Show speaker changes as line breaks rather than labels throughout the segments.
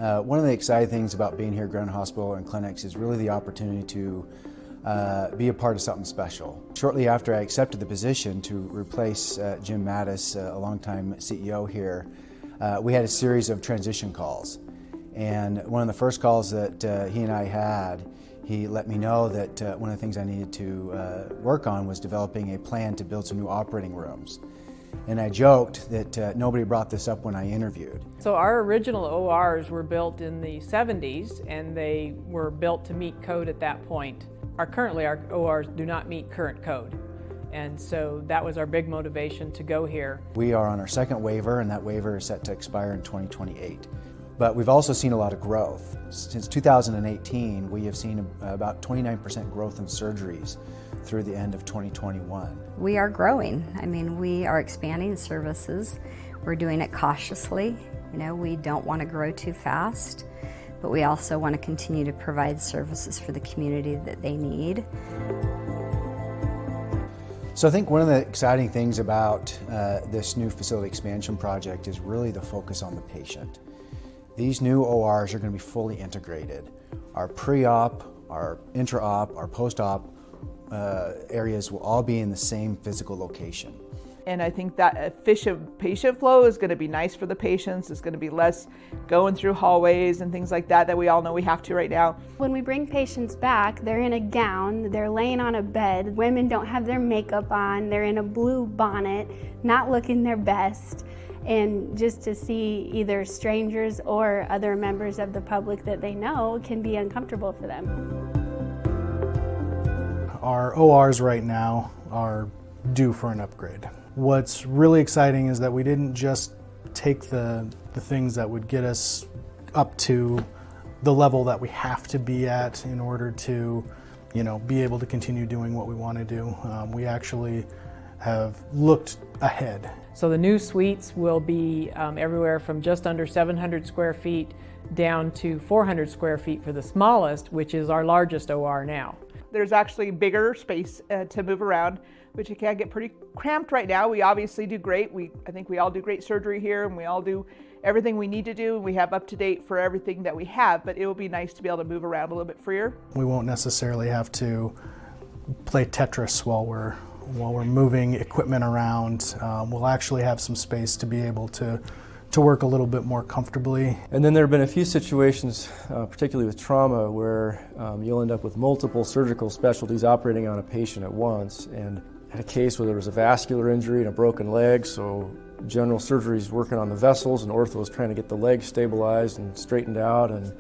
One of the exciting things about being here at Grand Hospital and Clinics is really the opportunity to be a part of something special. Shortly after I accepted the position to replace Jim Mattis, a longtime CEO here, we had a series of transition calls. And one of the first calls that he and I had, he let me know that one of the things I needed to work on was developing a plan to build some new operating rooms. And I joked that nobody brought this up when I interviewed.
So our original ORs were built in the 70s, and they were built to meet code at that point. Currently our ORs do not meet current code. And so that was our big motivation to go here.
We are on our second waiver, and that waiver is set to expire in 2028. But we've also seen a lot of growth. Since 2018, we have seen about 29% growth in surgeries through the end of 2021.
We are growing. I mean, we are expanding services. We're doing it cautiously. You know, we don't want to grow too fast, but we also want to continue to provide services for the community that they need.
So I think one of the exciting things about this new facility expansion project is really the focus on the patient. These new ORs are going to be fully integrated. Our pre-op, our intra-op, our post-op areas will all be in the same physical location.
And I think that efficient patient flow is going to be nice for the patients. It's going to be less going through hallways and things like that that we all know we have to right now.
When we bring patients back, they're in a gown, they're laying on a bed. Women don't have their makeup on, they're in a blue bonnet, not looking their best. And just to see either strangers or other members of the public that they know can be uncomfortable for them.
Our ORs right now are due for an upgrade. What's really exciting is that we didn't just take the things that would get us up to the level that we have to be at in order to, be able to continue doing what we want to do. We actually have looked ahead.
So the new suites will be everywhere from just under 700 square feet down to 400 square feet for the smallest, which is our largest OR now.
There's actually bigger space to move around, which it can get pretty cramped right now. We obviously do great. I think we all do great surgery here, and we all do everything we need to do. We have up to date for everything that we have, but it will be nice to be able to move around a little bit freer.
We won't necessarily have to play Tetris while we're moving equipment around. We'll actually have some space to be able to work a little bit more comfortably.
And then there have been a few situations, particularly with trauma, where you'll end up with multiple surgical specialties operating on a patient at once. And I had a case where there was a vascular injury and a broken leg, so general surgery is working on the vessels and ortho is trying to get the leg stabilized and straightened out. And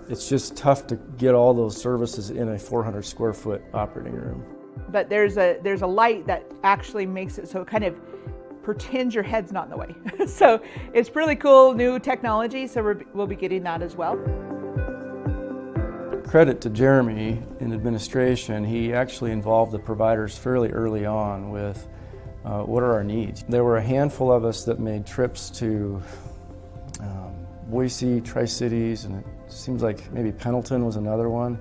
it's just tough to get all those services in a 400 square foot operating room.
But there's a light that actually makes it so it kind of pretends your head's not in the way. So it's really cool, new technology, so we'll be getting that as well.
Credit to Jermey in administration, he actually involved the providers fairly early on with what are our needs. There were a handful of us that made trips to Boise, Tri-Cities, and it seems like maybe Pendleton was another one,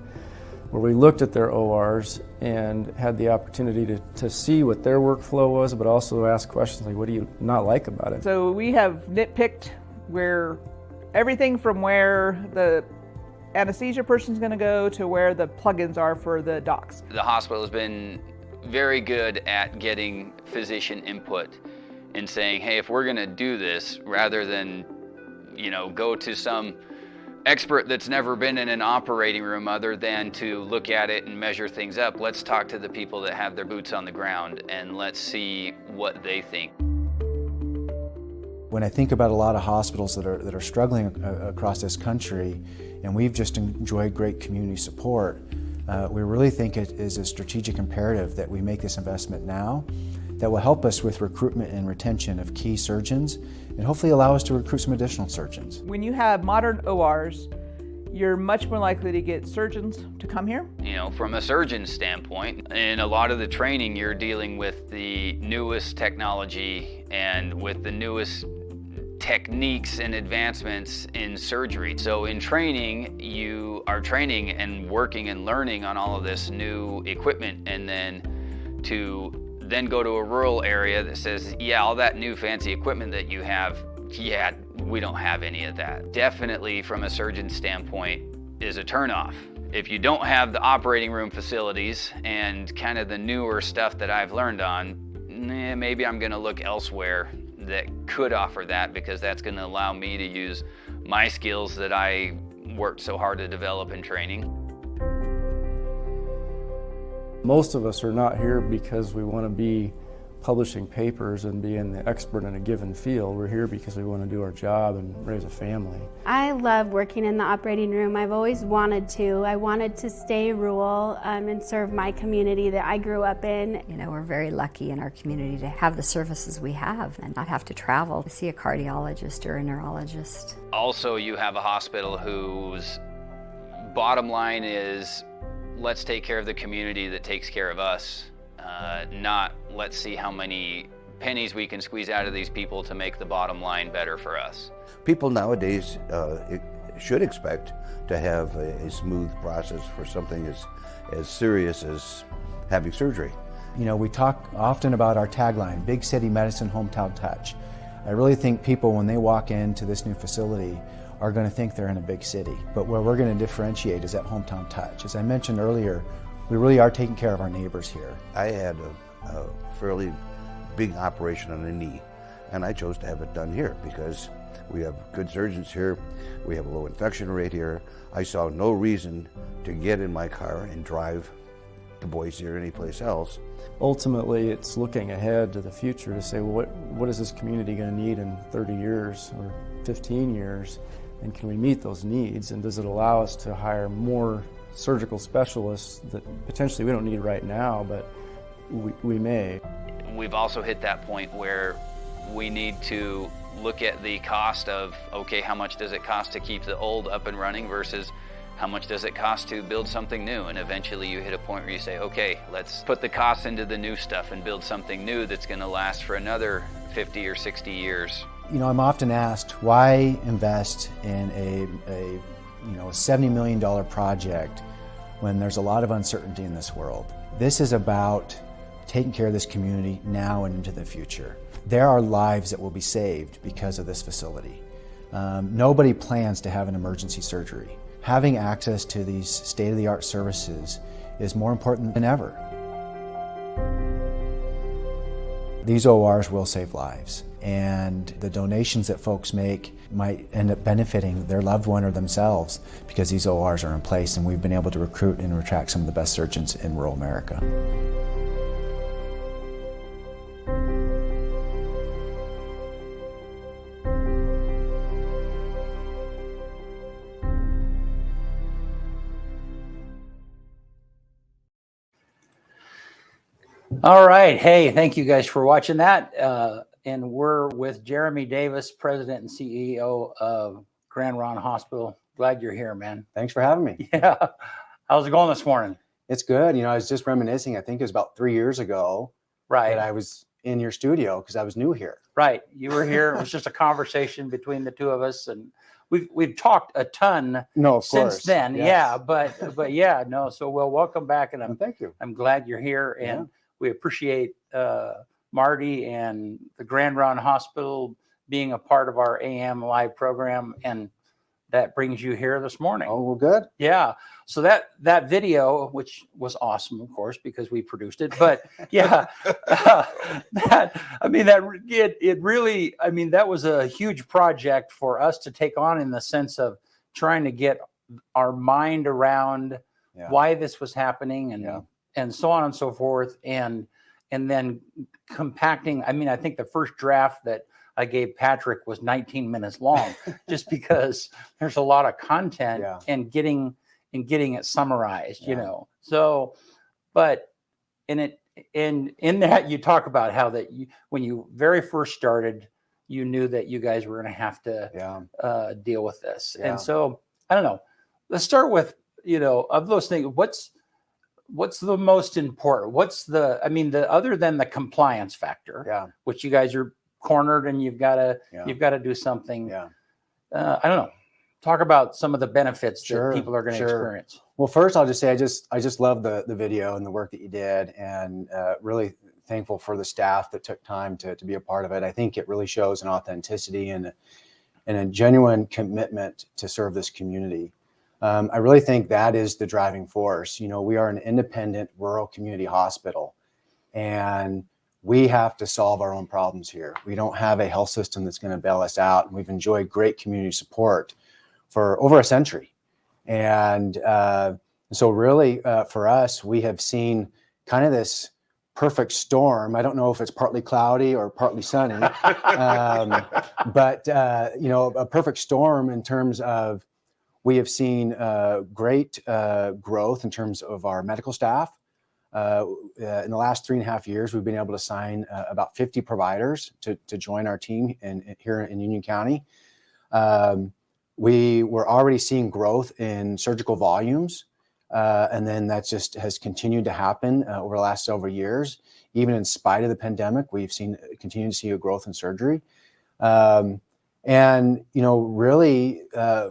where we looked at their ORs and had the opportunity to see what their workflow was, but also ask questions like, what do you not like about it?
So we have nitpicked where everything from where the anesthesia person's going to go to where the plugins are for the docs.
The hospital has been very good at getting physician input and saying, hey, if we're going to do this, rather than, go to some expert that's never been in an operating room other than to look at it and measure things up, let's talk to the people that have their boots on the ground and let's see what they think.
When I think about a lot of hospitals that are struggling across this country, and we've just enjoyed great community support, we really think it is a strategic imperative that we make this investment now that will help us with recruitment and retention of key surgeons and hopefully allow us to recruit some additional surgeons.
When you have modern ORs, you're much more likely to get surgeons to come here.
From a surgeon standpoint, in a lot of the training, you're dealing with the newest technology and with the newest techniques and advancements in surgery. So in training, you are training and working and learning on all of this new equipment, and then to go to a rural area that says, yeah, all that new fancy equipment that you have, yeah, We don't have any of that. Definitely from a surgeon's standpoint is a turnoff. If you don't have the operating room facilities and kind of the newer stuff that I've learned on, maybe I'm gonna look elsewhere that could offer that, because that's gonna allow me to use my skills that I worked so hard to develop in training.
Most of us are not here because we want to be publishing papers and being the expert in a given field. We're here because we want to do our job and raise a family.
I love working in the operating room. I've always wanted to. I wanted to stay rural and serve my community that I grew up in.
You know, we're very lucky in our community to have the services we have and not have to travel to see a cardiologist or a neurologist.
Also, you have a hospital whose bottom line is, let's take care of the community that takes care of us, not let's see how many pennies we can squeeze out of these people to make the bottom line better for us.
People nowadays should expect to have a smooth process for something as serious as having surgery.
You know, we talk often about our tagline, big city medicine, hometown touch. I really think people, when they walk into this new facility, are going to think they're in a big city. But where we're going to differentiate is that hometown touch. As I mentioned earlier, we really are taking care of our neighbors here.
I had a fairly big operation on a knee, and I chose to have it done here because we have good surgeons here, we have a low infection rate here. I saw no reason to get in my car and drive to Boise or anyplace else.
Ultimately, it's looking ahead to the future to say, well, what is this community going to need in 30 years or 15 years? And can we meet those needs? And does it allow us to hire more surgical specialists that potentially we don't need right now, but we may?
We've also hit that point where we need to look at the cost of, okay, how much does it cost to keep the old up and running versus how much does it cost to build something new? And eventually you hit a point where you say, okay, let's put the costs into the new stuff and build something new that's going to last for another 50 or 60 years.
You know, I'm often asked, why invest in a $70 million project when there's a lot of uncertainty in this world? This is about taking care of this community now and into the future. There are lives that will be saved because of this facility. Nobody plans to have an emergency surgery. Having access to these state-of-the-art services is more important than ever. These ORs will save lives, and the donations that folks make might end up benefiting their loved one or themselves because these ORs are in place, and we've been able to recruit and attract some of the best surgeons in rural America.
All right. Hey, thank you guys for watching that. And we're with Jermey Davis, President and CEO of Grand Ronde Hospital. Glad you're here, man.
Thanks for having me.
Yeah. How's it going this morning?
It's good. You know, I was just reminiscing, I think it was about 3 years ago that I was in your studio because I was new here.
Right. You were here. It was just a conversation between the two of us, and we've talked a ton since then.
Yes.
Yeah, but yeah, no. So well, welcome back, and
Thank you.
I'm glad you're here, and we appreciate Marty and the Grand Ronde Hospital being a part of our AM live program, and that brings you here this morning.
Oh, well, good.
Yeah. So that video, which was awesome, of course, because we produced it, but yeah, that was a huge project for us to take on, in the sense of trying to get our mind around why this was happening and so on and so forth. And then compacting, I think the first draft that I gave Patrick was 19 minutes long, just because there's a lot of content and getting it summarized, you know. So, but in that you talk about how that when you very first started, you knew that you guys were going to have to deal with this. And so, I don't know, let's start with, of those things, what's the most important? What's the other than the compliance factor, which you guys are cornered and you've got to do something. I don't know. Talk about some of the benefits that people are going to experience.
Well, first I'll just say I just love the video and the work that you did, and really thankful for the staff that took time to be a part of it. I think it really shows an authenticity and and a genuine commitment to serve this community. I really think that is the driving force. You know, we are an independent rural community hospital, and we have to solve our own problems here. We don't have a health system that's going to bail us out. And we've enjoyed great community support for over a century. And so really for us, we have seen kind of this perfect storm. I don't know if it's partly cloudy or partly sunny, but you know, a perfect storm in terms of we have seen great growth in terms of our medical staff. In the last 3.5 years, we've been able to sign about 50 providers to join our team here in Union County. We were already seeing growth in surgical volumes, and then that just has continued to happen over the last several years. Even in spite of the pandemic, we've continued to see a growth in surgery. And, you know, really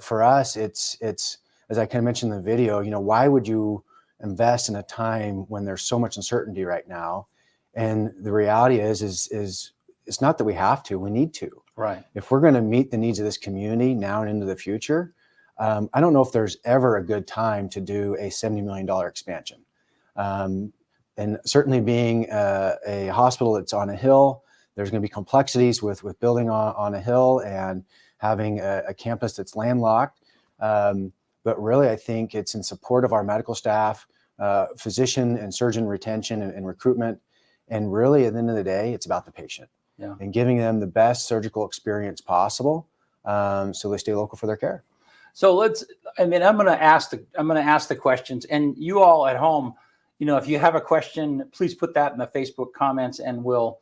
for us, it's as I kind of mentioned in the video, you know, why would you invest in a time when there's so much uncertainty right now? And the reality is it's not that we have to, we need to.
Right.
If we're going to meet the needs of this community now and into the future, I don't know if there's ever a good time to do a $70 million expansion. And certainly being a hospital that's on a hill, there's going to be complexities with building on a hill and having a campus that's landlocked. But really, I think it's in support of our medical staff, physician and surgeon retention and recruitment. And really, at the end of the day, it's about the patient and giving them the best surgical experience possible, so they stay local for their care.
So I'm going to ask the questions, and you all at home, you know, if you have a question, please put that in the Facebook comments, and we'll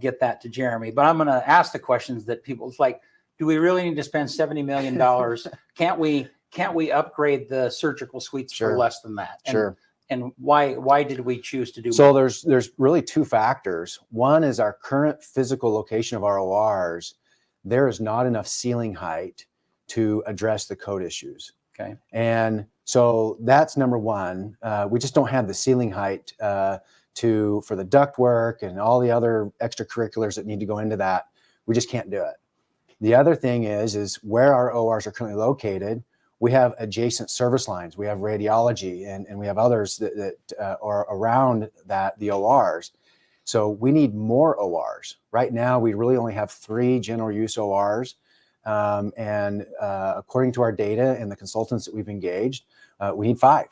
get that to Jeremy. But I'm going to ask the questions that people, it's like, do we really need to spend $70 million? Can't we upgrade the surgical suites for less than that? And why did we choose to do
so
more?
There's really two factors. One is our current physical location of our ORs. There is not enough ceiling height to address the code issues.
Okay.
And so that's number one. We just don't have the ceiling height for the duct work and all the other extracurriculars that need to go into that. We just can't do it. The other thing is where our ORs are currently located, we have adjacent service lines. We have radiology and we have others that are around the ORs. So we need more ORs. Right now, we really only have 3 general use ORs. And according to our data and the consultants that we've engaged, we need 5.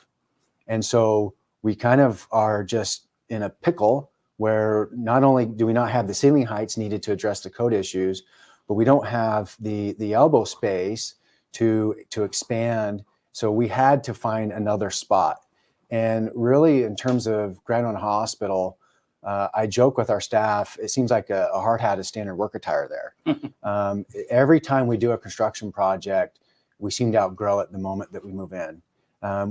And so we kind of are just in a pickle where not only do we not have the ceiling heights needed to address the code issues, but we don't have the elbow space to expand. So we had to find another spot. And really, in terms of Grand Island Hospital, I joke with our staff, it seems like a hard hat is standard work attire there. Every time we do a construction project, we seem to outgrow it the moment that we move in.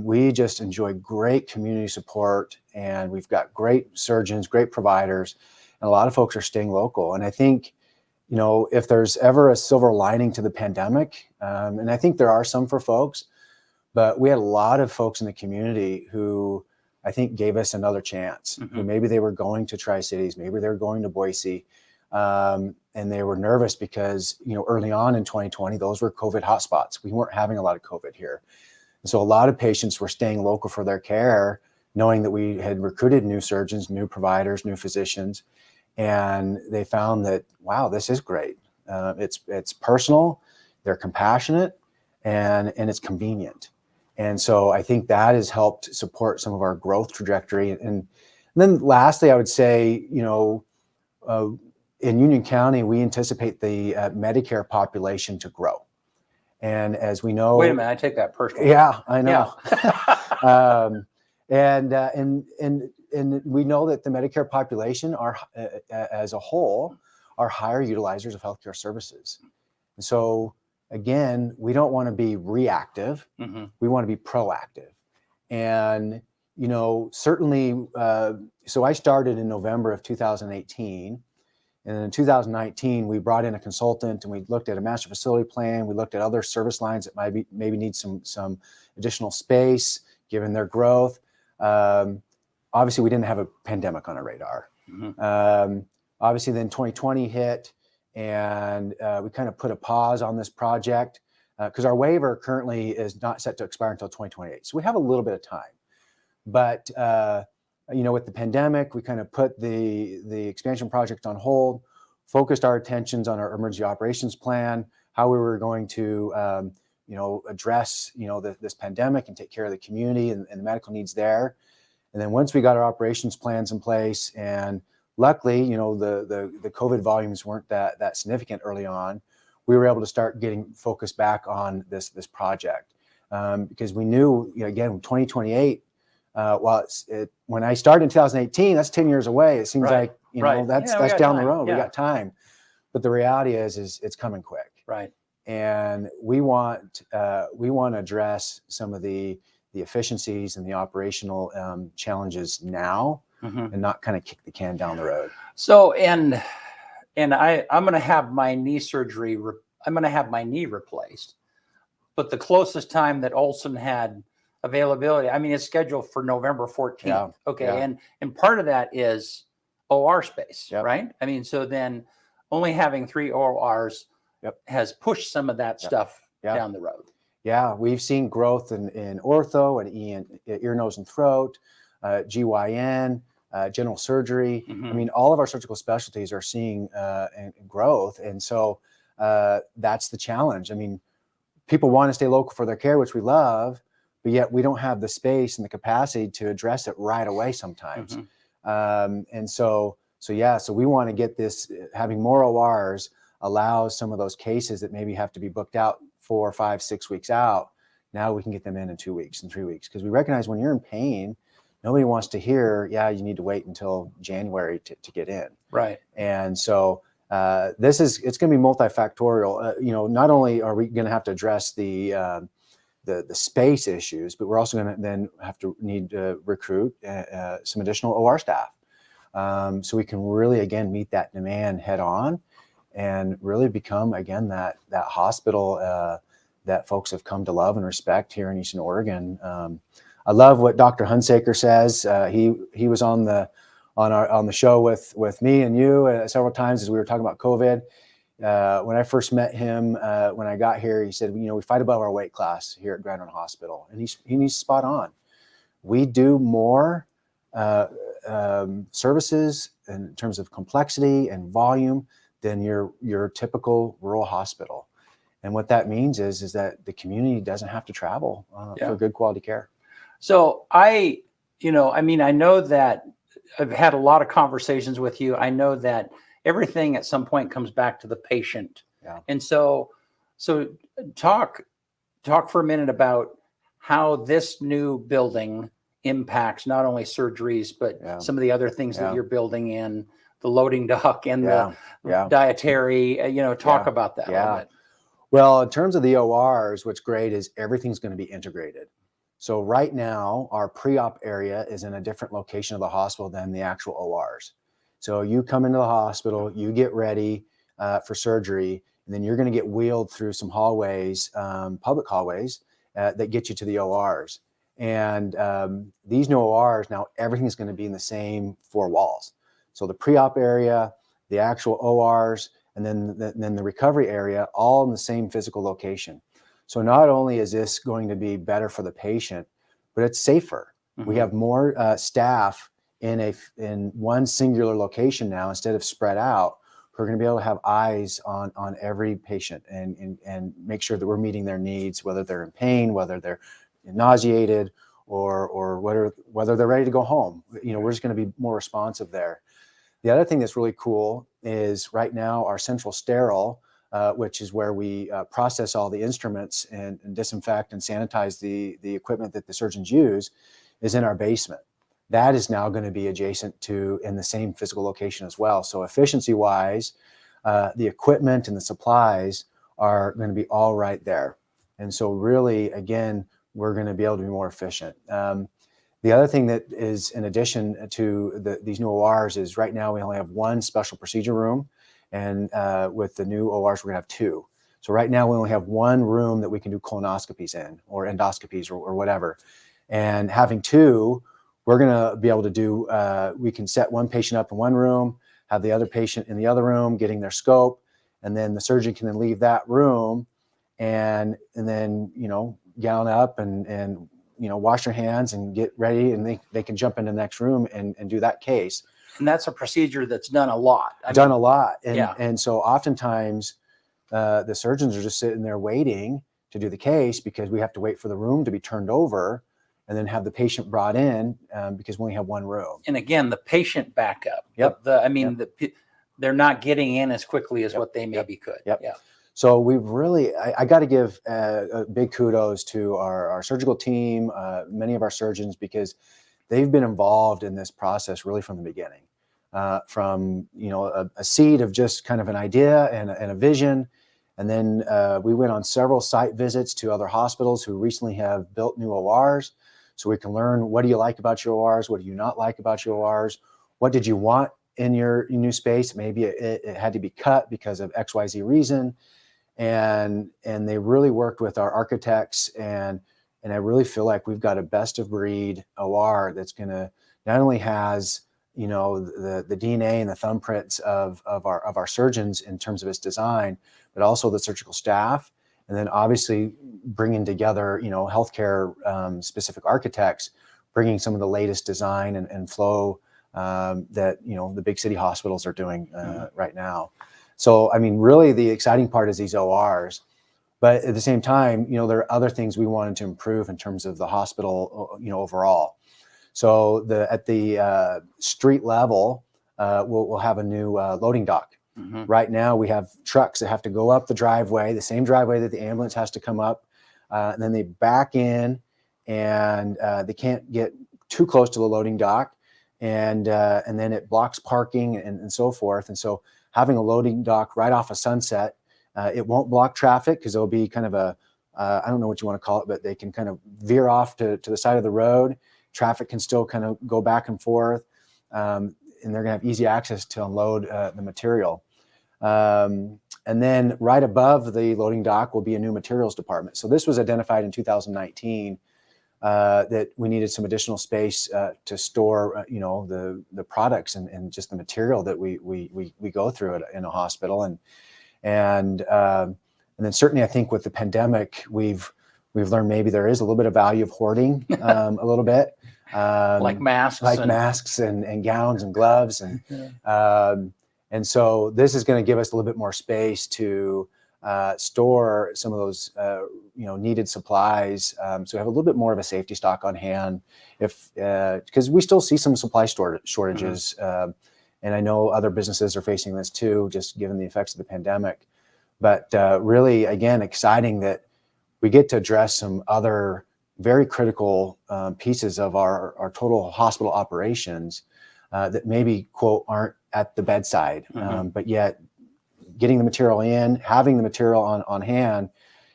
We just enjoy great community support, and we've got great surgeons, great providers, and a lot of folks are staying local. And I think, you know, if there's ever a silver lining to the pandemic, and I think there are some for folks, but we had a lot of folks in the community who I think gave us another chance. Mm-hmm. Maybe they were going to Tri-Cities, maybe they were going to Boise, and they were nervous because, you know, early on in 2020, those were COVID hotspots. We weren't having a lot of COVID here. And so a lot of patients were staying local for their care, knowing that we had recruited new surgeons, new providers, new physicians, and they found that, wow, this is great. It's personal, they're compassionate, and it's convenient. And so I think that has helped support some of our growth trajectory. And then lastly, I would say, you know, in Union County, we anticipate the Medicare population to grow. And as we know—
Wait a minute, I take that personally.
Yeah, I know. Yeah. And we know that the Medicare population are, as a whole, are higher utilizers of healthcare services. And so, again, we don't want to be reactive. Mm-hmm. We want to be proactive. And, you know, certainly, so I started in November of 2018. And in 2019, we brought in a consultant and we looked at a master facility plan. We looked at other service lines that maybe need some additional space given their growth. Obviously, we didn't have a pandemic on our radar. Mm-hmm. Obviously, then 2020 hit,
and we kind of put a pause on this project because our waiver currently is not set to expire until 2028. So we have a little bit of time. But with the pandemic, we kind of put the expansion project on hold, focused our attentions on our emergency operations plan, how we were going to address this pandemic and take care of the community and the medical needs there. And then once we got our operations plans in place, and luckily, the COVID volumes weren't that significant early on, we were able to start getting focused back on this project because we knew, again, 2028. When I started in 2018, that's 10 years away. It seems like that's down the road. We got time, but the reality is it's coming quick.
Right.
And we want to address some of the efficiencies and the operational challenges now, and not kind of kick the can down the road.
So, and I'm going to have my knee surgery. I'm going to have my knee replaced, but the closest time that Olson had availability, I mean, it's scheduled for November 14th.
Yeah,
okay.
yeah.
And part of that is OR space,
Yep.
right? I mean, so then only having 3 ORs has pushed some of that stuff down the road.
Yeah, we've seen growth in ortho and ear, nose, and throat, GYN, general surgery. I mean, all of our surgical specialties are seeing growth. And so that's the challenge. I mean, people want to stay local for their care, which we love, but yet we don't have the space and the capacity to address it right away sometimes. And so we want to get this, having more ORs allows some of those cases that maybe have to be booked out 4, 5, 6 weeks out. Now we can get them in 2 weeks and 3 weeks, because we recognize when you're in pain, nobody wants to hear, you need to wait until January to get in.
Right.
And so it's going to be multifactorial. Not only are we going to have to address the space issues, but we're also going to then need to recruit some additional OR staff, so we can really, again, meet that demand head on and really become, again, that hospital that folks have come to love and respect here in Eastern Oregon. I love what Dr. Hunsaker says. He was on the show with me and you several times as we were talking about COVID. When I first met him, when I got here, he said, we fight above our weight class here at Grand Island Hospital, and he's spot on. We do more services in terms of complexity and volume than your typical rural hospital. And what that means is that the community doesn't have to travel for good quality care.
So I know that I've had a lot of conversations with you. I know that everything at some point comes back to the patient.
Yeah.
And so talk for a minute about how this new building impacts not only surgeries, but some of the other things that you're building in, the loading dock and the dietary, talk about that a little bit.
Well, in terms of the ORs, what's great is everything's going to be integrated. So right now, our pre-op area is in a different location of the hospital than the actual ORs. So you come into the hospital, you get ready for surgery, and then you're going to get wheeled through some hallways, public hallways, that get you to the ORs. And these new ORs, now everything's going to be in the same 4 walls. So the pre-op area, the actual ORs, and then the recovery area, all in the same physical location. So not only is this going to be better for the patient, but it's safer. We have more staff in one singular location now instead of spread out, who are going to be able to have eyes on every patient and make sure that we're meeting their needs, whether they're in pain, whether they're nauseated, or whether they're ready to go home. We're just going to be more responsive there. The other thing that's really cool is right now our central sterile, which is where we process all the instruments and disinfect and sanitize the equipment that the surgeons use, is in our basement. That is now going to be adjacent to in the same physical location as well. So efficiency-wise, the equipment and the supplies are going to be all right there. And so really, again, we're going to be able to be more efficient. The other thing that is in addition to these new ORs is right now we only have 1 special procedure room. And with the new ORs, we're going to have 2. So right now we only have 1 room that we can do colonoscopies in, or endoscopies, or whatever. And having 2, we're going to be able to do, we can set 1 patient up in 1 room, have the other patient in the other room getting their scope, and then the surgeon can then leave that room and then, you know, gown up and you know, wash their hands and get ready, and they can jump into the next room and do that case.
And that's a procedure that's done a lot.
Done a lot. And,
yeah.
and so oftentimes the surgeons are just sitting there waiting to do the case, because we have to wait for the room to be turned over and then have the patient brought in, because we only have one room.
And again, the patient backup.
Yep.
They're not getting in as quickly as what they maybe could.
Yep.
Yeah.
So we've really, I got to give a big kudos to our surgical team, many of our surgeons, because they've been involved in this process really from the beginning. From, you know, a seed of just kind of an idea and a vision. And then we went on several site visits to other hospitals who recently have built new ORs. So we can learn, what do you like about your ORs? What do you not like about your ORs? What did you want in your new space? Maybe it had to be cut because of XYZ reason. And they really worked with our architects, and I really feel like we've got a best of breed OR that's going to not only has, you know, the DNA and the thumbprints of our surgeons in terms of its design, but also the surgical staff, and then obviously bringing together, you know, healthcare specific architects, bringing some of the latest design and flow that, you know, the big city hospitals are doing right now. So, I mean, really the exciting part is these ORs, but at the same time, you know, there are other things we wanted to improve in terms of the hospital, you know, overall. So at the street level, we'll have a new loading dock.
Mm-hmm.
Right now we have trucks that have to go up the driveway, the same driveway that the ambulance has to come up, and then they back in, and they can't get too close to the loading dock, and then it blocks parking and so forth. And so having a loading dock right off of Sunset, it won't block traffic, because there'll be kind of a, I don't know what you want to call it, but they can kind of veer off to the side of the road. Traffic can still kind of go back and forth, and they're going to have easy access to unload the material. And then right above the loading dock will be a new materials department. So this was identified in 2019 that we needed some additional space to store, you know, the products and just the material that we go through in a hospital. And then certainly I think with the pandemic, we've learned maybe there is a little bit of value of hoarding, a little bit.
Like masks,
and gowns and gloves. And so this is going to give us a little bit more space to store some of those, you know, needed supplies. So we have a little bit more of a safety stock on hand, because we still see some supply shortages.
Mm-hmm.
And I know other businesses are facing this too, just given the effects of the pandemic. But really, again, exciting that we get to address some other very critical pieces of our total hospital operations that maybe, quote, aren't at the bedside, but yet getting the material in, having the material on hand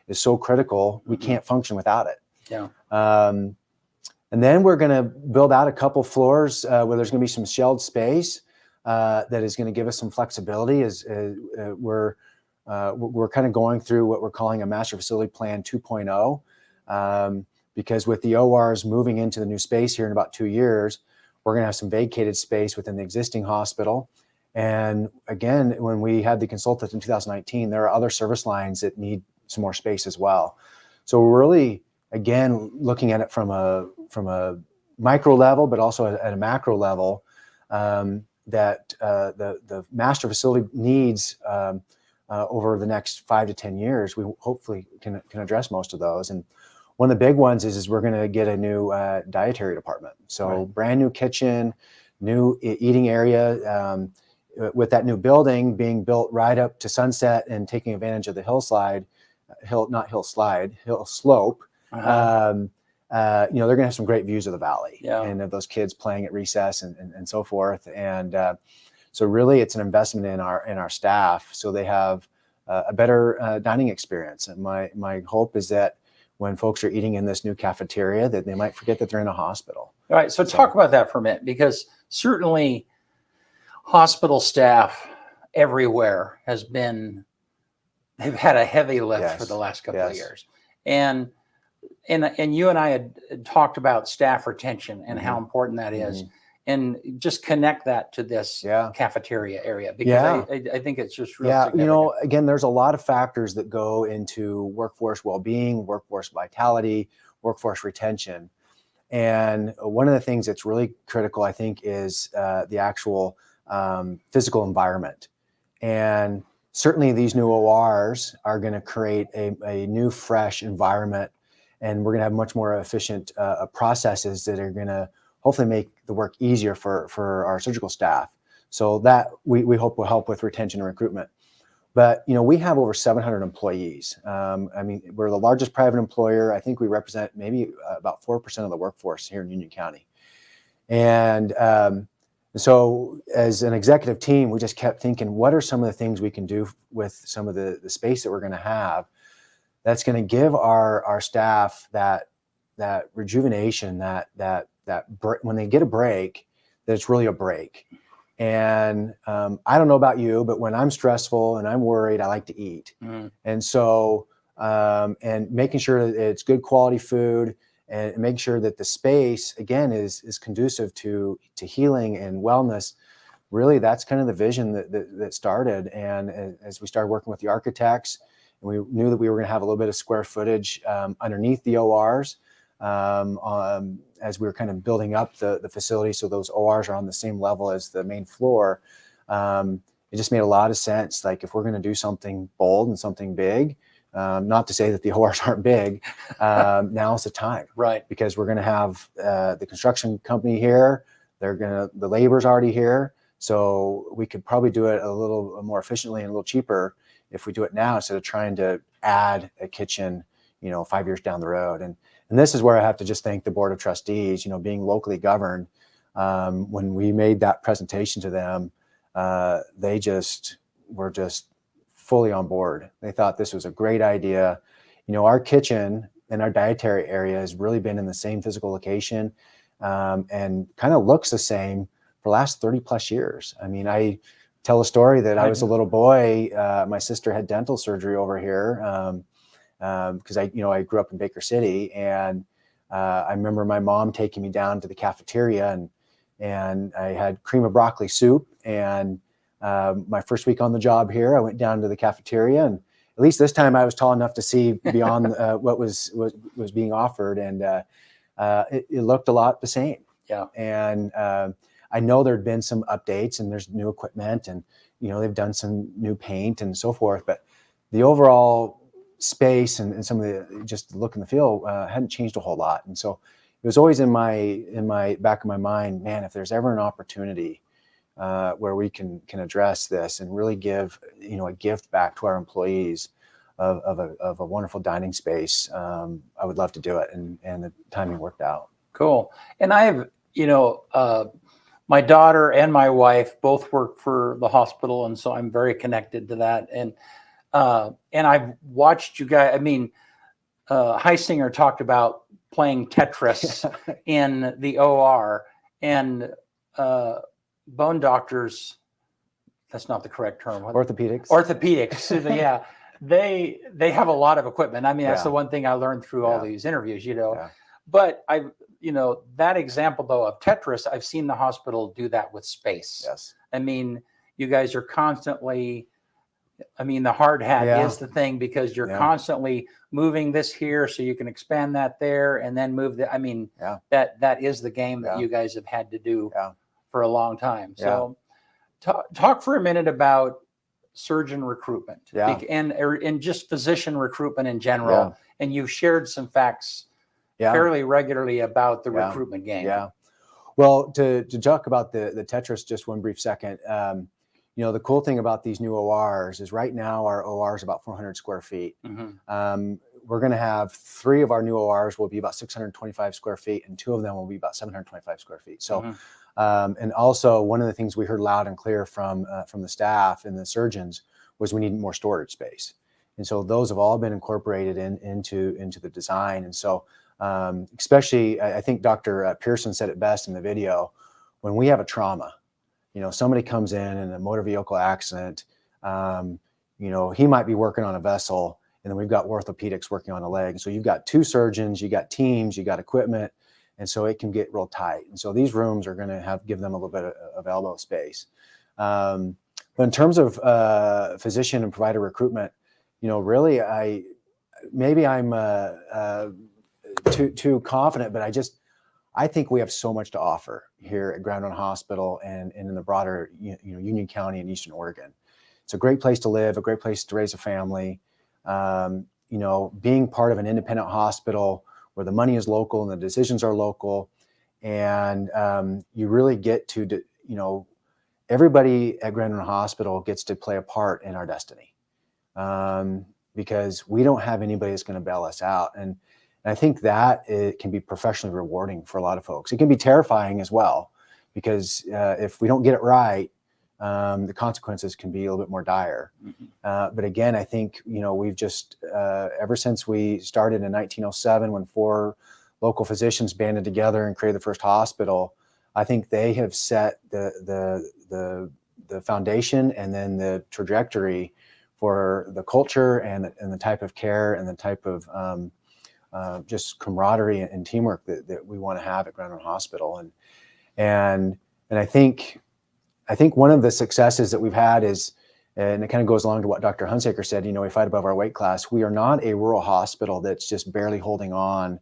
is so critical. We can't function without it.
Yeah.
And then we're going to build out a couple floors where there's going to be some shelled space that is going to give us some flexibility as we're kind of going through what we're calling a master facility plan 2.0. Because with the ORs moving into the new space here in about 2 years, we're going to have some vacated space within the existing hospital. And again, when we had the consultant in 2019, there are other service lines that need some more space as well. So we're really, again, looking at it from a micro level, but also at a macro level, that the master facility needs over the next 5 to 10 years, we hopefully can address most of those. And one of the big ones is we're going to get a new dietary department. So right. Brand new kitchen, new eating area. With that new building being built right up to Sunset and taking advantage of the hill slope. You know, they're going to have some great views of the valley, and of those kids playing at recess and so forth. And so really it's an investment in our staff, so they have a better dining experience. And my hope is that when folks are eating in this new cafeteria, that they might forget that they're in a hospital.
All right. So talk about that for a minute, because certainly hospital staff everywhere they've had a heavy lift for the last couple of years. And you and I had talked about staff retention and how important that is. and just connect that to this
Yeah.
cafeteria area, because
Yeah.
I think it's just real
Yeah,
significant.
again, there's a lot of factors that go into workforce well-being, workforce vitality, workforce retention. And one of the things that's really critical, I think, is the actual physical environment. And certainly these new ORs are going to create a new, fresh environment, and we're going to have much more efficient processes that are going to hopefully make the work easier for our surgical staff. So that we hope will help with retention and recruitment. But we have over 700 employees. I mean, we're the largest private employer. I think we represent maybe about 4% of the workforce here in Union County. And so as an executive team, we just kept thinking, what are some of the things we can do with some of the space that we're going to have that's going to give our staff that rejuvenation, that when they get a break, that it's really a break. And I don't know about you, but when I'm stressful and I'm worried, I like to eat. And so, and making sure that it's good quality food, and making sure that the space, again, is conducive to healing and wellness. Really, that's kind of the vision that started. And as we started working with the architects, and we knew that we were going to have a little bit of square footage underneath the ORs, as we were kind of building up the facility, so those ORs are on the same level as the main floor. It just made a lot of sense. Like, if we're going to do something bold and something big, not to say that the ORs aren't big, now's the time,
right?
Because we're going to have the construction company here. The labor's already here, so we could probably do it a little more efficiently and a little cheaper if we do it now, instead of trying to add a kitchen, 5 years down the road. And this is where I have to just thank the Board of Trustees, being locally governed. When we made that presentation to them, they were just fully on board. They thought this was a great idea. Our kitchen and our dietary area has really been in the same physical location, and kind of looks the same for the last 30 plus years. I mean, I tell a story that I was a little boy. My sister had dental surgery over here, because I grew up in Baker City, and I remember my mom taking me down to the cafeteria, and I had cream of broccoli soup. And my first week on the job here, I went down to the cafeteria, and at least this time I was tall enough to see beyond what was being offered, and it looked a lot the same.
Yeah.
And I know there'd been some updates, and there's new equipment, and they've done some new paint and so forth, but the overall space and some of the just the look and the feel hadn't changed a whole lot. And so it was always in my back of my mind, man, if there's ever an opportunity where we can address this and really give a gift back to our employees of a wonderful dining space, I would love to do it. And the timing worked out. Cool.
And I have my daughter and my wife both work for the hospital, and so I'm very connected to that. And I've watched you guys. I mean, Heisinger talked about playing Tetris in the OR, and bone doctors, that's not the correct term. Orthopedics. Yeah. They have a lot of equipment. I mean, that's the one thing I learned through all these interviews, but that example though of Tetris, I've seen the hospital do that with space.
Yes.
I mean, you guys are constantly, the hard hat is the thing, because you're constantly moving this here so you can expand that there, and then move that is the game that you guys have had to do for a long time. So talk for a minute about surgeon recruitment and just physician recruitment in general. And you've shared some facts fairly regularly about the recruitment game.
Yeah. Well, to talk about the Tetris just one brief second, the cool thing about these new ORs is right now our OR is about 400 square feet.
Mm-hmm.
We're going to have 3 of our new ORs will be about 625 square feet, and 2 of them will be about 725 square feet. So, and also one of the things we heard loud and clear from the staff and the surgeons was we need more storage space. And so those have all been incorporated into the design. And so, especially, I think Dr. Pearson said it best in the video, when we have a trauma, somebody comes in a motor vehicle accident, he might be working on a vessel, and then we've got orthopedics working on a leg. So you've got 2 surgeons, you got teams, you got equipment, And so it can get real tight. And so these rooms are going to give them a little bit of elbow space. But in terms of physician and provider recruitment, really maybe I'm too confident, but I think we have so much to offer here at Grand Island Hospital and in the broader Union County and Eastern Oregon. It's a great place to live, a great place to raise a family. Being part of an independent hospital where the money is local and the decisions are local, and you really get to, everybody at Grand Island Hospital gets to play a part in our destiny, because we don't have anybody that's going to bail us out. And I think that it can be professionally rewarding for a lot of folks. It can be terrifying as well, because if we don't get it right, the consequences can be a little bit more dire. But again, I think, we've just, ever since we started in 1907, when 4 local physicians banded together and created the first hospital, I think they have set the foundation and then the trajectory for the culture and the type of care and the type of just camaraderie and teamwork that we want to have at Grand Island Hospital. And I think one of the successes that we've had is, and it kind of goes along to what Dr. Hunsaker said, we fight above our weight class. We are not a rural hospital that's just barely holding on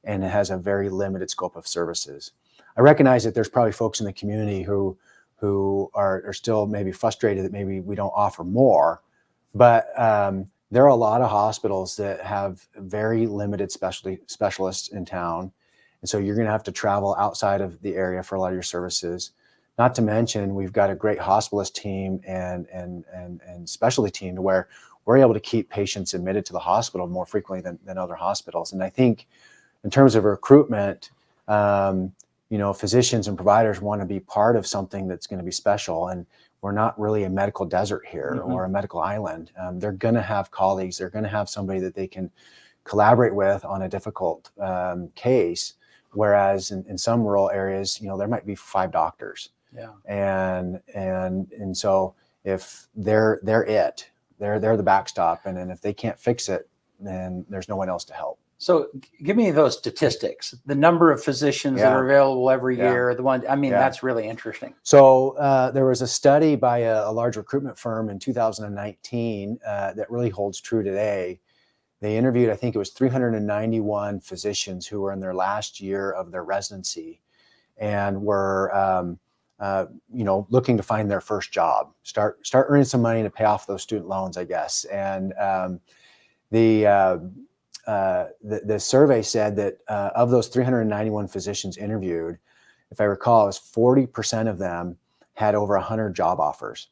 and it has a very limited scope of services. I recognize that there's probably folks in the community who are still maybe frustrated that maybe we don't offer more, but there are a lot of hospitals that have very limited specialists in town. And so you're going to have to travel outside of the area for a lot of your services. Not to mention, we've got a great hospitalist team and specialty team to where we're able to keep patients admitted to the hospital more frequently than other hospitals. And I think in terms of recruitment, physicians and providers want to be part of something that's going to be special. And we're not really a medical desert here or a medical island. They're going to have colleagues. They're going to have somebody that they can collaborate with on a difficult case. Whereas in some rural areas, there might be 5 doctors. Yeah. And so if they're the backstop, and then if they can't fix it, then there's no one else to help.
So give me those statistics, the number of physicians that are available every year, that's really interesting.
So there was a study by a large recruitment firm in 2019 that really holds true today. They interviewed, I think it was 391 physicians who were in their last year of their residency and were looking to find their first job, start earning some money to pay off those student loans, I guess. And the survey said that of those 391 physicians interviewed, if I recall, it was 40% of them had over 100 job offers.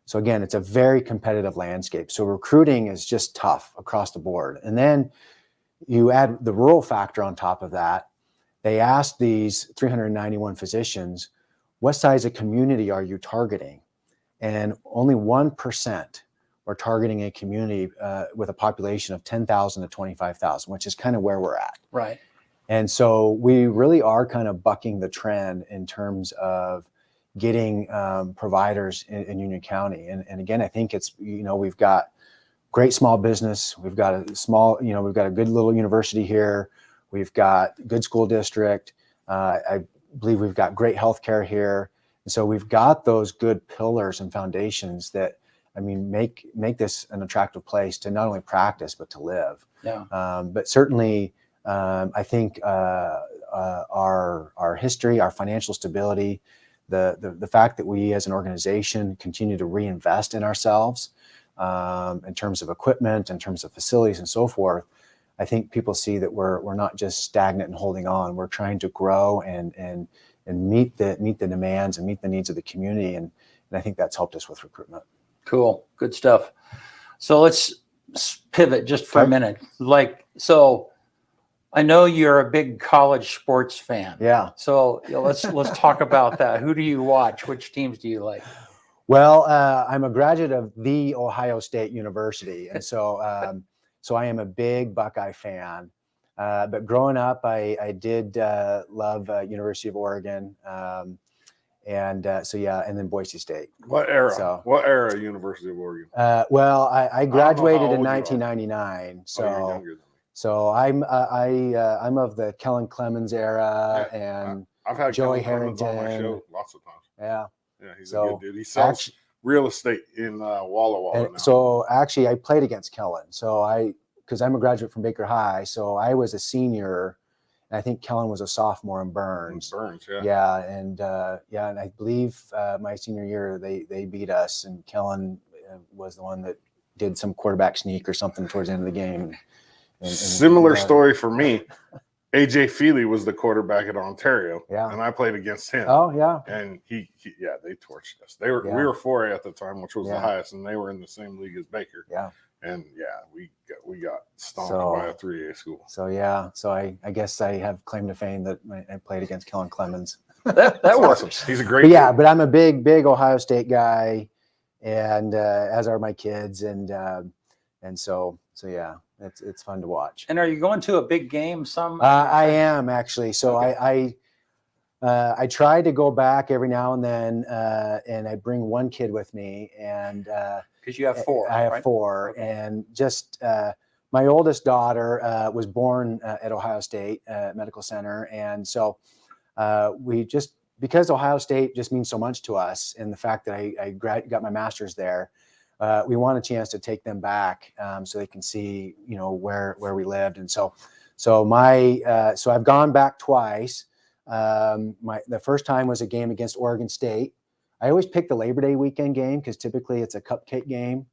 So again, it's a very competitive landscape. So recruiting is just tough across the board. And then you add the rural factor on top of that. They asked these 391 physicians, what size of community are you targeting? And only 1% were targeting a community with a population of 10,000 to 25,000, which is kind of where we're at.
Right.
And so we really are kind of bucking the trend in terms of getting providers in Union County. And again, I think it's, we've got great small business. We've got a we've got a good little university here. We've got good school district. I believe we've got great healthcare here. And so we've got those good pillars and foundations that, make this an attractive place to not only practice, but to live.
Yeah.
But certainly, I think our history, our financial stability, the fact that we as an organization continue to reinvest in ourselves in terms of equipment, in terms of facilities and so forth, I think people see that we're not just stagnant and holding on. We're trying to grow and meet the demands and meet the needs of the community. And I think that's helped us with recruitment.
Cool. Good stuff. So let's pivot just for a minute. So I know you're a big college sports fan.
Yeah.
So let's talk about that. Who do you watch? Which teams do you like?
Well, I'm a graduate of The Ohio State University, and so I am a big Buckeye fan. But growing up, I did love University of Oregon, and then Boise State.
What era? What era University of Oregon?
Well, I graduated in 1999, so So I'm of the Kellen Clemens era, and
I've had
Joey
Kellen Clemens on my
Harrington.
show lots of times.
Yeah.
Yeah, he's
So
a good dude. He sells real estate in Walla Walla now.
So actually, I played against Kellen. So because I'm a graduate from Baker High, so I was a senior, and I think Kellen was a sophomore in Burns.
Yeah.
And I believe my senior year they beat us, and Kellen was the one that did some quarterback sneak or something towards the end of the game.
Similar story for me. AJ Feely was the quarterback at Ontario, and I played against him.
Oh yeah,
and he they torched us. We were 4A at the time, which was the highest, and they were in the same league as Baker.
Yeah,
and we got stomped by a 3A school.
So I guess I have claim to fame that I played against Kellen Clemens.
that works. He's a great.
But but I'm a big Ohio State guy, and as are my kids, and so yeah. It's fun to watch.
And are you going to a big game?
I am actually. So okay. I try to go back every now and then, and I bring one kid with me, and
because you have 4,
I have 4, okay. And just my oldest daughter was born at Ohio State Medical Center, and so because Ohio State just means so much to us, and the fact that I got my master's there. We want a chance to take them back so they can see, where we lived. And so I've gone back twice. The first time was a game against Oregon State. I always pick the Labor Day weekend game because typically it's a cupcake game.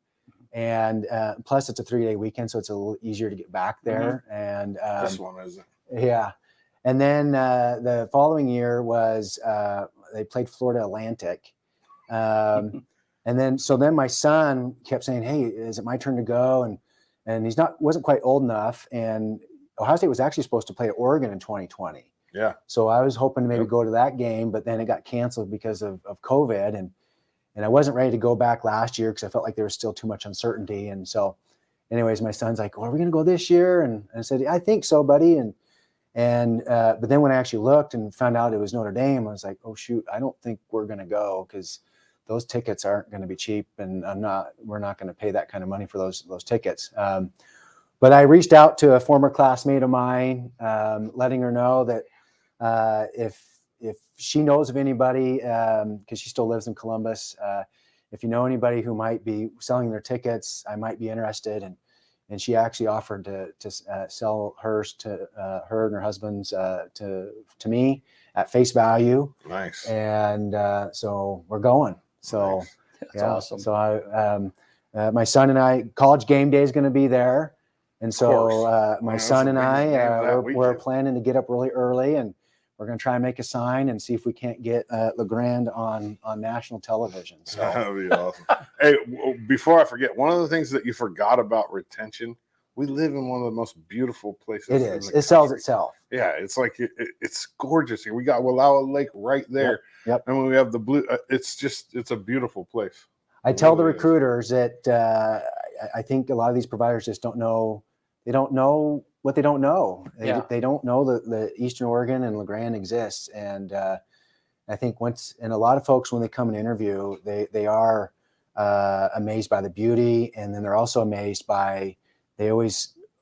And plus it's a 3-day weekend, so it's a little easier to get back there. Mm-hmm. And
this one isn't.
Yeah. And then the following year was they played Florida Atlantic. And then my son kept saying, "Hey, is it my turn to go?" And he wasn't quite old enough. And Ohio State was actually supposed to play at Oregon in 2020.
Yeah.
So I was hoping to maybe go to that game, but then it got canceled because of COVID. And I wasn't ready to go back last year because I felt like there was still too much uncertainty. And so, anyways, my son's like, "Well, are we going to go this year?" And I said, "I think so, buddy." But then when I actually looked and found out it was Notre Dame, I was like, "Oh shoot, I don't think we're going to go because those tickets aren't going to be cheap, and we're not going to pay that kind of money for those tickets." But I reached out to a former classmate of mine, letting her know that if she knows of anybody, because she still lives in Columbus, if you know anybody who might be selling their tickets, I might be interested. And she actually offered to sell hers to her and her husband's to me at face value.
Nice.
And so we're going. So
nice. That's awesome.
So my son and I, college game day is going to be there, and so my son and I we're planning to get up really early, and we're going to try and make a sign and see if we can't get LeGrand on national television. So
that'd be awesome. Hey, before I forget, one of the things that you forgot about retention. We live in one of the most beautiful places.
It is. It sells itself.
Yeah, it's like it's gorgeous here. We got Wallowa Lake right there.
Yep.
And when we have the blue, it's a beautiful place.
I tell the recruiters that I think a lot of these providers just don't know. They don't know what they don't know. They don't know that Eastern Oregon and LeGrand exists. And I think and a lot of folks, when they come and interview, they are amazed by the beauty, and then they're also amazed by.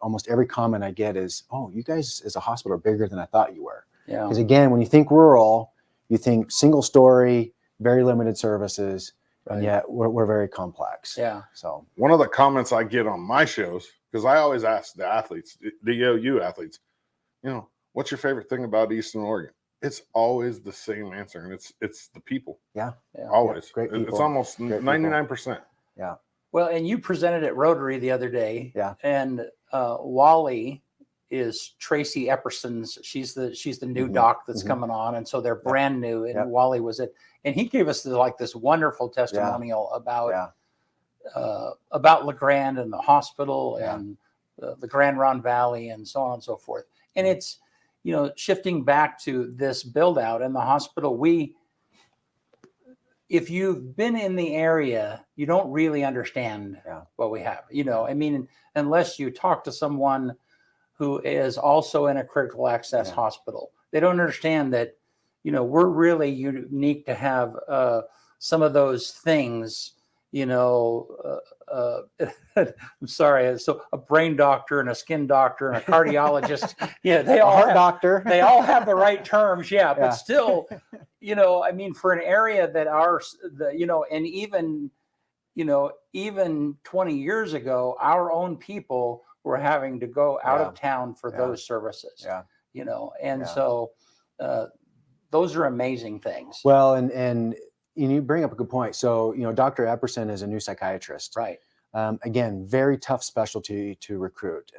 Almost every comment I get is, "Oh, you guys as a hospital are bigger than I thought you were."
Yeah.
Because again, when you think rural, you think single story, very limited services, and yet we're very complex.
Yeah.
So
one of the comments I get on my shows, because I always ask the athletes, the OU athletes, what's your favorite thing about Eastern Oregon? It's always the same answer, and it's the people.
Yeah.
Always.
Yeah, great people.
It's almost 99%.
Yeah.
Well, and you presented at Rotary the other day.
Yeah.
And Wally is Tracy Epperson's. She's the new doc that's coming on, and so they're brand new. And Wally was it, and he gave us this wonderful testimonial about LeGrand and the hospital and the Grand Ronde Valley and so on and so forth. And it's shifting back to this build out in the hospital. If you've been in the area, you don't really understand what we have. Unless you talk to someone who is also in a critical access hospital, they don't understand that, we're really unique to have some of those things I'm sorry. So a brain doctor and a skin doctor and a cardiologist, they
A
all
heart
have,
doctor.
they all have the right terms. Yeah. But
Yeah.
still, I mean, for an area that and even 20 years ago, our own people were having to go out of town for those services.
Yeah.
So those are amazing things.
Well, and you bring up a good point. So, Dr. Epperson is a new psychiatrist.
Right.
Again, very tough specialty to recruit.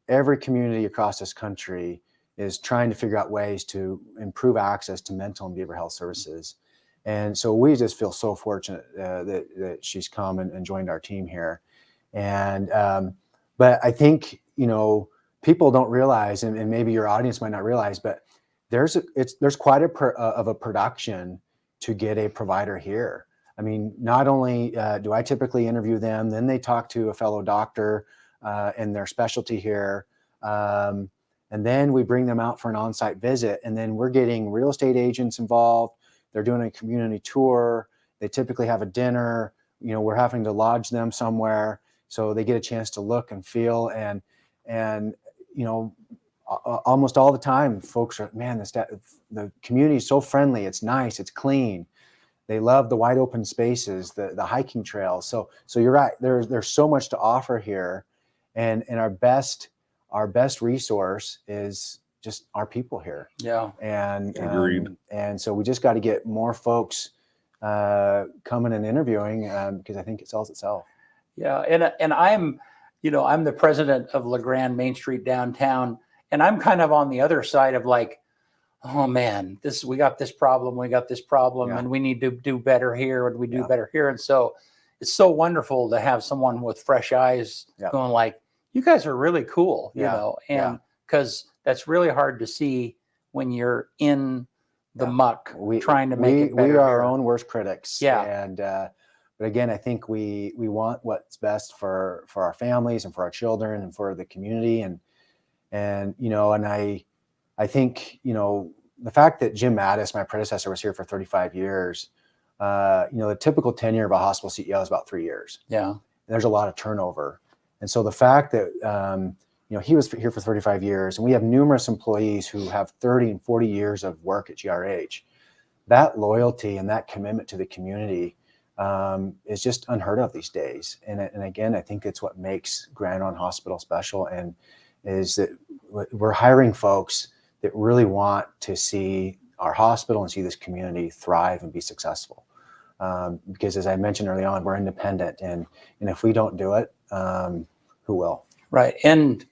Every community across this country is trying to figure out ways to improve access to mental and behavioral health services. And so we just feel so fortunate that she's come and joined our team here. And, but I think, people don't realize, and maybe your audience might not realize, but there's quite of a production to get a provider here. I mean, not only do I typically interview them, then they talk to a fellow doctor in their specialty here. And then we bring them out for an on-site visit, and then we're getting real estate agents involved. They're doing a community tour. They typically have a dinner. We're having to lodge them somewhere so they get a chance to look and feel. And almost all the time, folks are, man, the community is so friendly. It's nice. It's clean. They love the wide open spaces, the hiking trails. So you're right. There's so much to offer here, and our best resource is just our people here.
Yeah.
And
Agreed.
And so we just got to get more folks coming and interviewing because I think it sells itself.
Yeah. And I'm the president of LeGrand Main Street downtown, and I'm kind of on the other side of like, oh man, we got this problem, and we need to do better here, and we do better here. And so it's so wonderful to have someone with fresh eyes going like, you guys are really cool, and because that's really hard to see when you're in the muck trying to make it better.
We are our own worst critics.
Yeah.
And, but again, I think we want what's best for our families and for our children and for the community. And I think, the fact that Jim Mattis, my predecessor, was here for 35 years, the typical tenure of a hospital CEO is about 3 years.
Yeah.
And there's a lot of turnover. And so the fact that, he was here for 35 years, and we have numerous employees who have 30 and 40 years of work at GRH, that loyalty and that commitment to the community is just unheard of these days. And again, I think it's what makes Grand Island Hospital special, and is that we're hiring folks that really want to see our hospital and see this community thrive and be successful. Because as I mentioned early on, we're independent, and if we don't do it, who will?
Right. And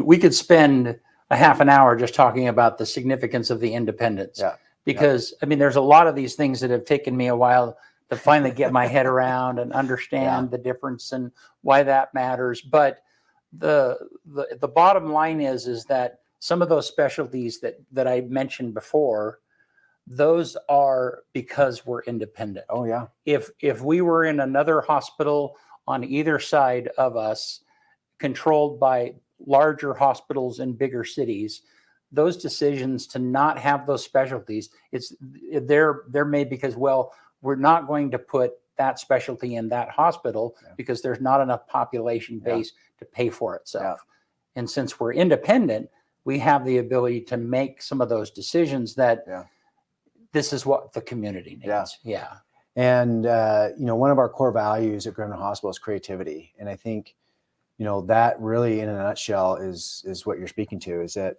we could spend a half an hour just talking about the significance of the independence.
Yeah.
Because there's a lot of these things that have taken me a while to finally get my head around and understand the difference and why that matters. But the bottom line is that some of those specialties that I mentioned before, those are because we're independent.
Oh yeah.
If we were in another hospital on either side of us, controlled by larger hospitals in bigger cities, those decisions to not have those specialties, they're made because, we're not going to put that specialty in that hospital because there's not enough population base to pay for itself. Yeah. And since we're independent, we have the ability to make some of those decisions that this is what the community needs. Yeah.
And, one of our core values at Grand Island Hospital is creativity. And I think, that really in a nutshell is what you're speaking to, is that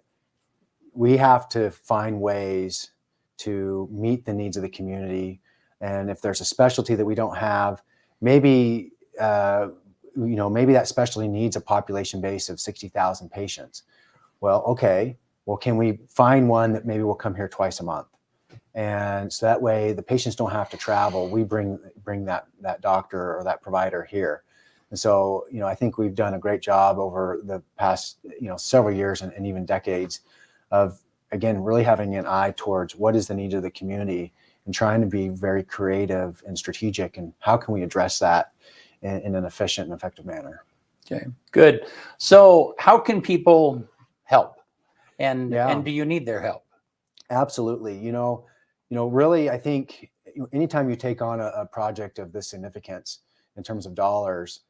we have to find ways to meet the needs of the community. And if there's a specialty that we don't have, maybe that specialty needs a population base of 60,000 patients. Well, okay. Well, can we find one that maybe will come here twice a month? And so that way the patients don't have to travel. We bring that doctor or that provider here. And so, I think we've done a great job over the past, several years and even decades of, again, really having an eye towards what is the need of the community and trying to be very creative and strategic, and how can we address that in an efficient and effective manner.
Okay, good. So how can people help? And do you need their help?
Absolutely. Really, I think, anytime you take on a project of this significance in terms of dollars,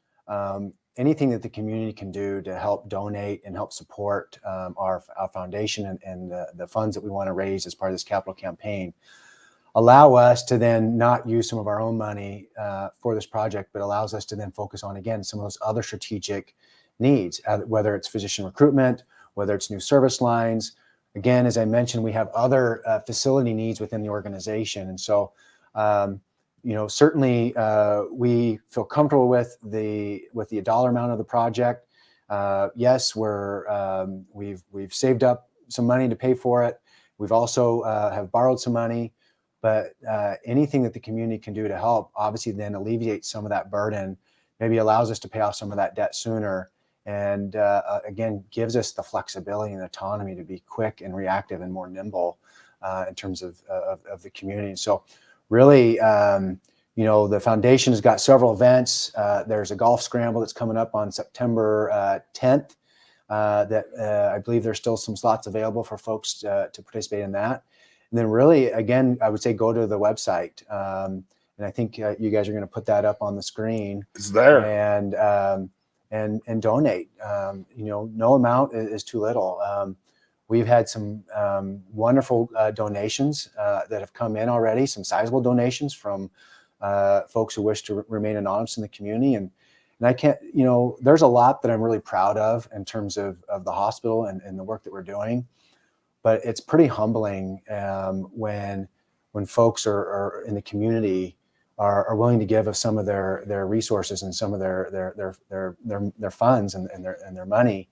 anything that the community can do to help donate and help support our foundation and the funds that we want to raise as part of this capital campaign, allow us to then not use some of our own money for this project, but allows us to then focus on, again, some of those other strategic needs, whether it's physician recruitment, whether it's new service lines. Again, as I mentioned, we have other facility needs within the organization. And so, certainly we feel comfortable with the dollar amount of the project. Yes, we've saved up some money to pay for it. We've also have borrowed some money, but anything that the community can do to help, obviously then alleviate some of that burden, maybe allows us to pay off some of that debt sooner. And again, gives us the flexibility and autonomy to be quick and reactive and more nimble in terms of the community. So really, the foundation has got several events. There's a golf scramble that's coming up on September 10th that I believe there's still some slots available for folks to participate in that. And then really, again, I would say go to the website. And I think you guys are going to put that up on the screen.
It's there.
And donate. No amount is too little. We've had some wonderful donations that have come in already, some sizable donations from folks who wish to remain anonymous in the community. And I can't, there's a lot that I'm really proud of in terms of the hospital and the work that we're doing. But it's pretty humbling when folks are in the community are willing to give of some of their resources and some of their funds and their money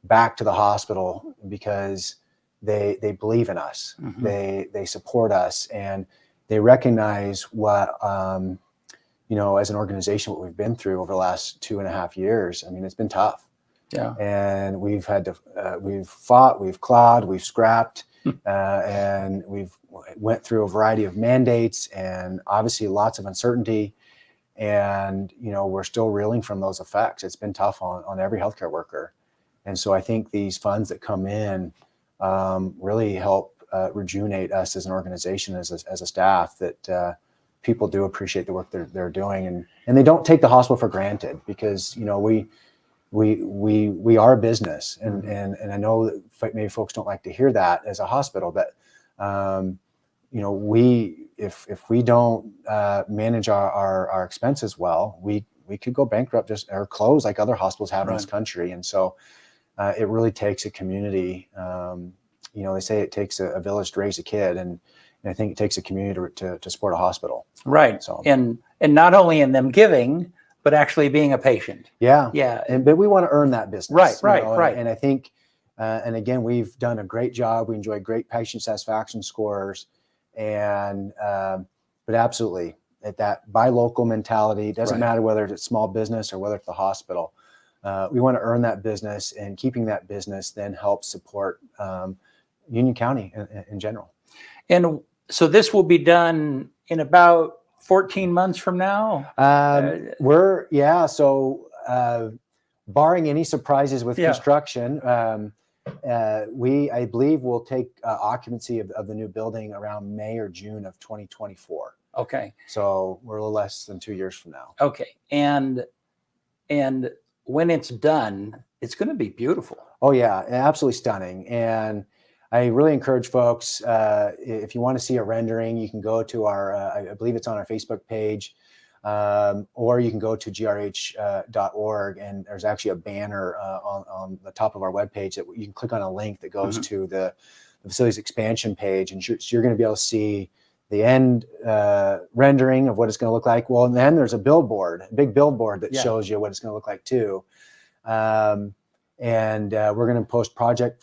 back to the hospital because they believe in us. Mm-hmm. They support us, and they recognize what as an organization what we've been through over the last 2.5 years. I mean, it's been tough.
Yeah.
And we've had to we've fought, we've clawed, we've scrapped, and we've went through a variety of mandates and obviously lots of uncertainty. And, we're still reeling from those effects. It's been tough on every healthcare worker. And so I think these funds that come in really help rejuvenate us as an organization, as a staff, that people do appreciate the work they're doing. And they don't take the hospital for granted because, we are a business, and I know that maybe folks don't like to hear that as a hospital, but if we don't manage our expenses well, we could go bankrupt or close like other hospitals have in this country. And so it really takes a community. They say it takes a village to raise a kid, and I think it takes a community to support a hospital.
Right. So and not only in them giving, but actually being a patient.
Yeah.
Yeah.
But we want to earn that business.
Right.
And I think, and again, we've done a great job. We enjoy great patient satisfaction scores, but absolutely at that buy local mentality, doesn't matter whether it's small business or whether it's the hospital. We want to earn that business, and keeping that business then helps support Union County in general.
And so this will be done in about 14 months from now?
Barring any surprises with construction, I believe we'll take occupancy of the new building around May or June of 2024.
Okay.
So we're a little less than 2 years from now.
Okay. And when it's done, it's going to be beautiful.
Oh yeah, absolutely stunning. And I really encourage folks, if you want to see a rendering, you can go to our, I believe it's on our Facebook page, or you can go to grh.org, and there's actually a banner on the top of our webpage that you can click on a link that goes to the facilities expansion page, and you're going to be able to see the end rendering of what it's going to look like. Well, and then there's a big billboard that shows you what it's going to look like too. And we're going to post progress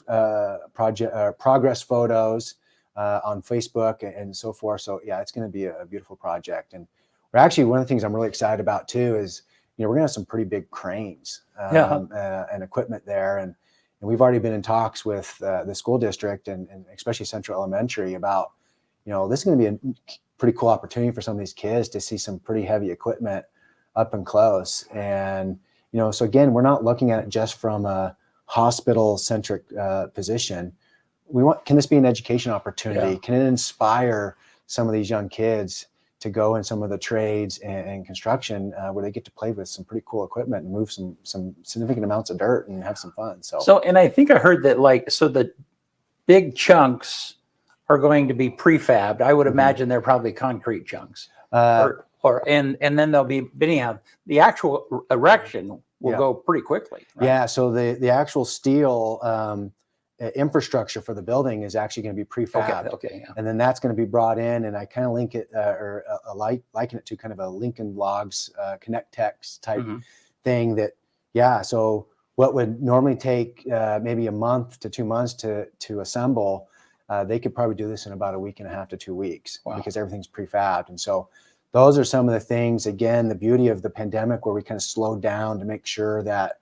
photos on Facebook and so forth. So yeah, it's going to be a beautiful project. And we're actually, one of the things I'm really excited about too is, we're going to have some pretty big cranes and equipment there. And we've already been in talks with the school district and especially Central Elementary about, this is going to be a pretty cool opportunity for some of these kids to see some pretty heavy equipment up and close. And so again, we're not looking at it just from a hospital-centric position. Can this be an education opportunity? Yeah. Can it inspire some of these young kids to go in some of the trades and construction where they get to play with some pretty cool equipment and move some significant amounts of dirt and have some fun.
So, and I think I heard that so the big chunks are going to be prefabbed. I would imagine they're probably concrete chunks. And then they'll be, anyhow, the actual erection will go pretty quickly. Right?
Yeah. So the actual steel infrastructure for the building is actually going to be prefabbed.
Okay. Yeah.
And then that's going to be brought in, and I kind of link it liken it to kind of a Lincoln Logs Connect Text type thing that, so what would normally take maybe a month to 2 months to assemble, they could probably do this in about a week and a half to 2 weeks because everything's prefabbed. And so those are some of the things, again, the beauty of the pandemic, where we kind of slowed down to make sure that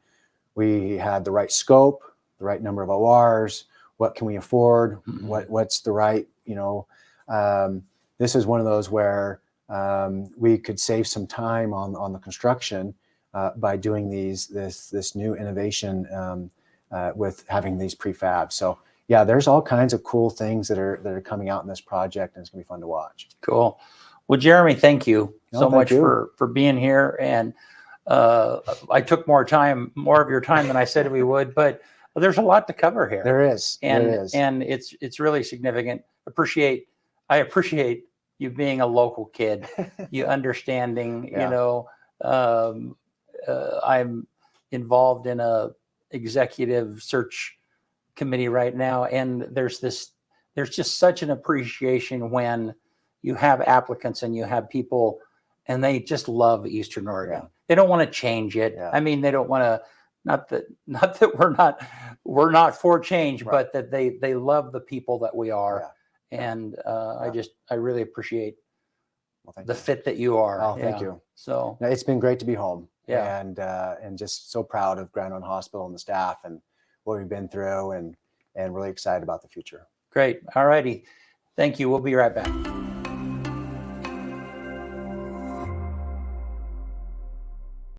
we had the right scope, the right number of ORs, what can we afford, what's the right, this is one of those where we could save some time on the construction by doing this new innovation with having these prefabs. So yeah, there's all kinds of cool things that are coming out in this project, and it's gonna be fun to watch.
Cool. Well, Jeremy, thank you so much for being here. And I took more of your time than I said we would, but there's a lot to cover here.
There is.
And it's really significant. I appreciate you being a local kid, you understanding, I'm involved in a executive search committee right now. And there's just such an appreciation when you have applicants and you have people and they just love Eastern Oregon. Yeah. They don't want to change it. Yeah. I mean, they don't want to, not that we're not for change, but that they love the people that we are. Yeah. And I really appreciate the fit that you are.
Oh, thank you.
So
it's been great to be home.
Yeah.
And just so proud of Grand Island Hospital and the staff and what we've been through, and really excited about the future.
Great. All righty. Thank you. We'll be right back.